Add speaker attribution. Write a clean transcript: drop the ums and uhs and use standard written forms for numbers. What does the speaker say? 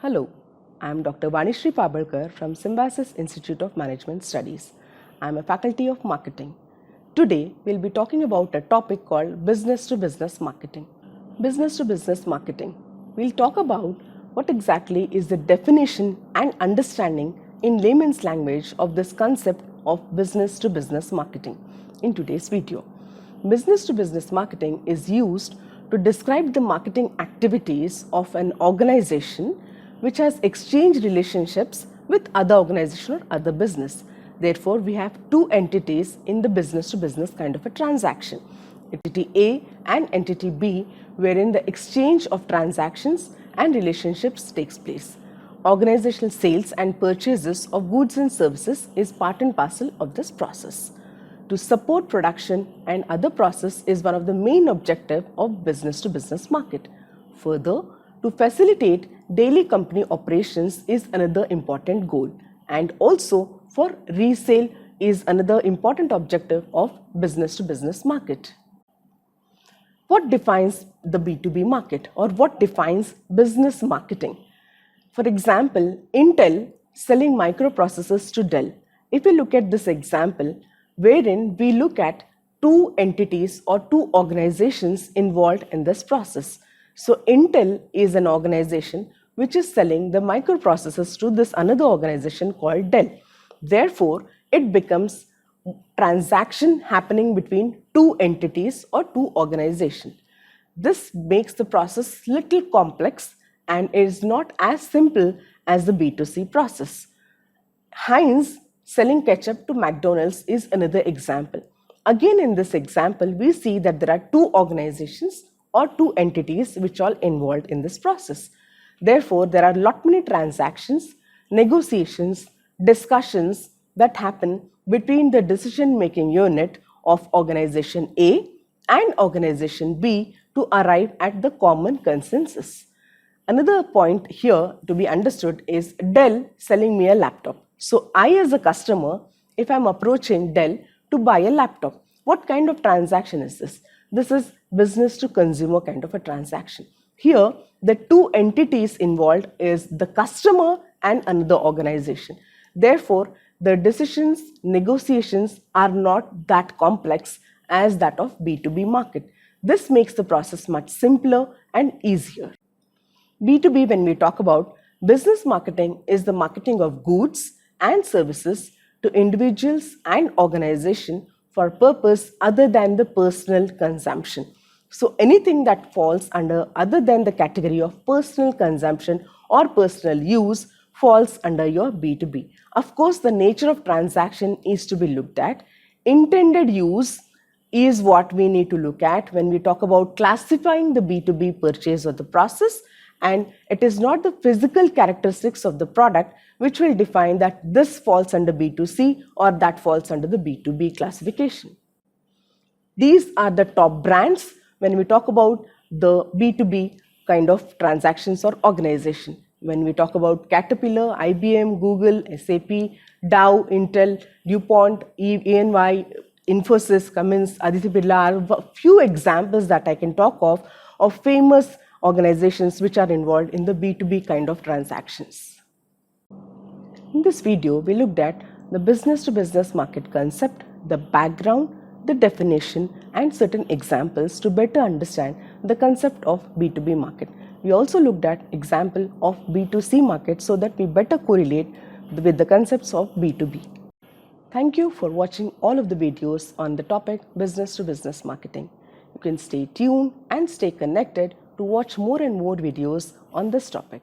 Speaker 1: Hello, I am Dr. Vanishree Pabalkar from Symbiosis Institute of Management Studies. I am a faculty of marketing. Today, we will be talking about a topic called business-to-business marketing. Business-to-business marketing. We will talk about what exactly is the definition and understanding in layman's language of this concept of business-to-business marketing in today's video. Business-to-business marketing is used to describe the marketing activities of an organization which has exchange relationships with other organization or other business. Therefore, we have two entities in the business-to-business kind of a transaction, entity A and entity B, wherein the exchange of transactions and relationships takes place. Organizational sales and purchases of goods and services is part and parcel of this process. To support production and other process is one of the main objective of business-to-business market. Further, to facilitate daily company operations is another important goal, and also for resale is another important objective of business-to-business market. What defines the B2B market, or what defines business marketing? For example, Intel selling microprocessors to Dell. If we look at this example, wherein we look at two entities or two organizations involved in this process. So Intel is an organization which is selling the microprocessors to this another organization called Dell. Therefore, it becomes transaction happening between two entities or two organizations. This makes the process little complex and is not as simple as the B2C process. Heinz selling ketchup to McDonald's is another example. Again, in this example, we see that there are two organizations or two entities which are involved in this process. Therefore, there are lot many transactions, negotiations, discussions that happen between the decision-making unit of organization A and organization B to arrive at the common consensus. Another point here to be understood is Dell selling me a laptop. So I as a customer, if I am approaching Dell to buy a laptop, what kind of transaction is this? This is business to consumer kind of a transaction. Here, the two entities involved is the customer and another organization. Therefore, the decisions, negotiations are not that complex as that of B2B market. This makes the process much simpler and easier. B2B, when we talk about business marketing, is the marketing of goods and services to individuals and organization for purpose other than the personal consumption. So anything that falls under other than the category of personal consumption or personal use falls under your B2B. Of course, the nature of transaction is to be looked at. Intended use is what we need to look at when we talk about classifying the B2B purchase or the process, and it is not the physical characteristics of the product which will define that this falls under B2C or that falls under the B2B classification. These are the top brands when we talk about the B2B kind of transactions or organization. When we talk about Caterpillar, IBM, Google, SAP, Dow, Intel, DuPont, EY, Infosys, Cummins, Aditya Birla are few examples that I can talk of famous organizations which are involved in the B2B kind of transactions. In this video, we looked at the business-to-business market concept, the background, the definition, and certain examples to better understand the concept of B2B market. We also looked at example of B2C market so that we better correlate with the concepts of B2B. Thank you for watching all of the videos on the topic business-to-business marketing. You can stay tuned and stay connected to watch more and more videos on this topic.